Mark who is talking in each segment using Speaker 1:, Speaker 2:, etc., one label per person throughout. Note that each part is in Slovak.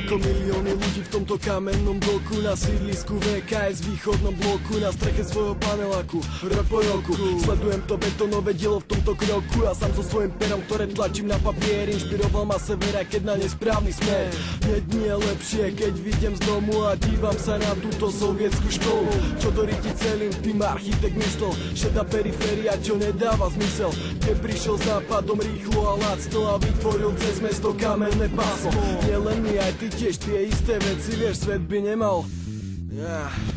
Speaker 1: Ako milióny ľudí v tomto kamennom bloku, na sídlisku VKS v východnom bloku, na streche svojho paneláku, rok po roku sledujem to betonové dielo v tomto kroku a sám so svojím perom, ktoré tlačím na papier, inšpiroval ma sever, aj keď na nesprávny smer. Dne je lepšie, keď vidím z domu a dívam sa na túto sovietskú školu, čo do ryti celým tým architekt myslel. Šedá periféria, čo nedáva zmysel, kde prišiel s nápadom rýchlo a lacno a vytvoril cez mesto kamenné pásmo. Nielen my, aj ty tiež tie isté veci, vieš, svet by nemal.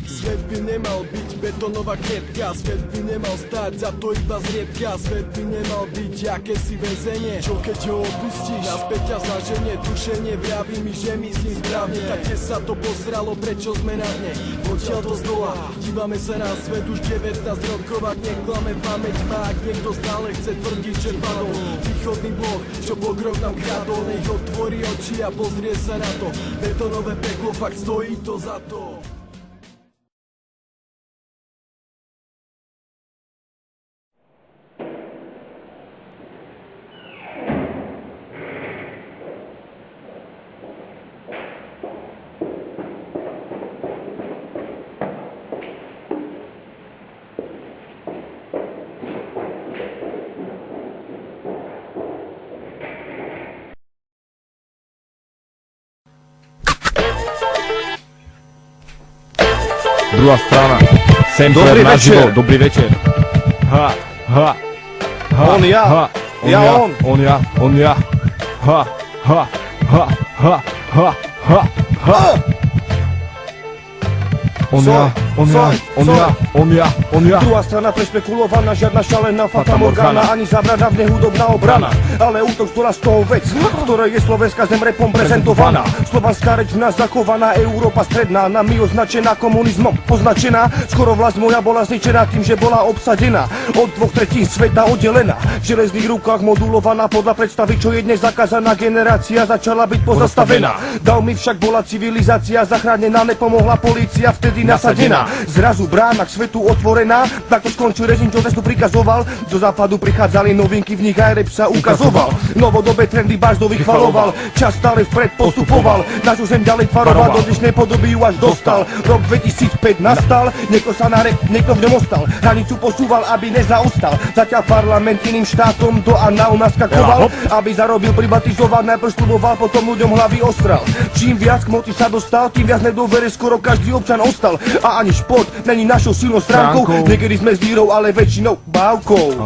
Speaker 1: Svet by nemal byť betonová kletka, svet by nemal stáť za to iba zriedka, svet by nemal byť akési väzenie, čo keď ho opustíš, naspäť ťa zaženie, tušenie vraví mi, že myslím správne, tak kde sa to posralo, prečo sme na dne, odtiaľ to z dola, dívame sa na svet už 19 rokov, ak neklame pamäť má, ak niekto stále chce tvrdiť, že padol východný blok, čo pokrok nám kradol, nech otvorí oči a pozrie sa na to, betonové peklo, fakt stojí to za to.
Speaker 2: Druhá strana, Sampler naživo, dobrý večer. Ha, ha, ha,
Speaker 3: on ja,
Speaker 2: ha,
Speaker 3: ja on.
Speaker 2: On ja, ha, ha, ha, ha, ha, ha, ha. On ja, on ja.
Speaker 3: Druhá strana prešpekulovaná, žiadna šalená Fata Morgana, ani zabrana v nehudobná obrana, ale útok z toho vec, v ktorej je slovenská zem repom prezentovaná. Slovanská reč v nás zachovaná, Európa stredná, nami označená komunizmom, označená. Skoro vlast moja bola zničená tým, že bola obsadená, od 2/3 sveta oddelená. V železných rukách modulovaná podľa predstavy, čo je dnes zakázaná generácia, začala byť pozastavená. Dav mi však bola civilizácia zachránená, nepomohla polícia, vtedy nasadená. Zrazu brána k svetu otvorená, takto skončil režim, čo cestu prikazoval. Do západu prichádzali novinky, v nich aj rap sa ukazoval. Novodobé trendy báždo vychvaloval, čas stále vpred postupoval, našu zem ďalej tvaroval, do dnešnej podoby ju až dostal. Rok 2005 nastal, niekto sa na rap, niekto v ňom ostal, hranicu posúval, aby nezaostal. Zatiaľ parlament iným štátom do anál naskakoval, aby zarobil privatizovať, najprv sluboval, potom ľuďom hlavy ostral. Čím viac k moci sa dostal, tým viac nedôvere skoro každý občan ostal. A ani šport není našou silnou stránkou, niekedy sme s vírou, ale väčšinou bávkou.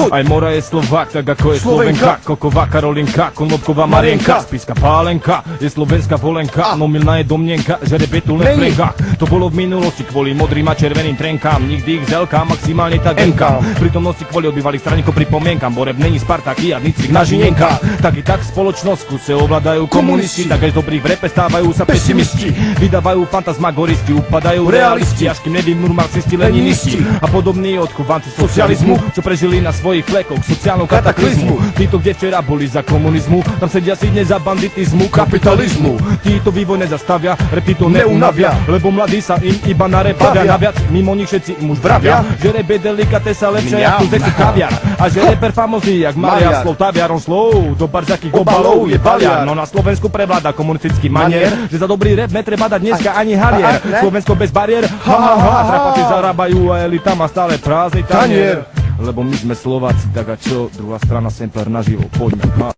Speaker 2: Aj Mora je Slovák, tak ako je Slovenka, Koková Karolinka, Konopková Marienka, Spišská Pálenka, je slovenská Volenka, no milná je domnienka, že repetu len v plenkách. To bolo v minulosti kvôli modrým a červeným trenkám, nikdy ich zelka, maximálne tak enkám. Prítomnosti kvôli odbývalých straníkov pripomienkam, bo rap není Spartak, jadníci na žinienka. Tak i tak spoločnosť skuse ovládajú komunisti, tak aj z dobrých v repe stávajú sa pesimisti, vydávajú fantasmagoristi, upadajú realisti, až kým nevymnú marxisti, leninisti a podobní odchovanci socializmu, čo prežili na svojich flekoch sociálnu kataklizmu. Títo, kde včera boli za komunizmu, tam sedia si dnes za banditizmu, kapitalizmu. Títo vývoj nezastavia, rap to neunavia, lebo mladí sa im iba na rap bavia. Naviac mimo nich všetci im už vravia, že rap je delikatesa lepšia jak tu zexy kaviar, a že rapper famózny jak Mariar, slov taviarom slov, do baržakých obalov je baliar. No na Slovensku prevláda komunistický manier, že za dobrý rap netreba dať dneska ani halier. Slovensko bez bariér, ha ha ha, trapaci zarábajú a elita má stále prázdny tanier. Lebo my sme Slováci, tak a čo? Druhá strana Sampler naživo, poďme.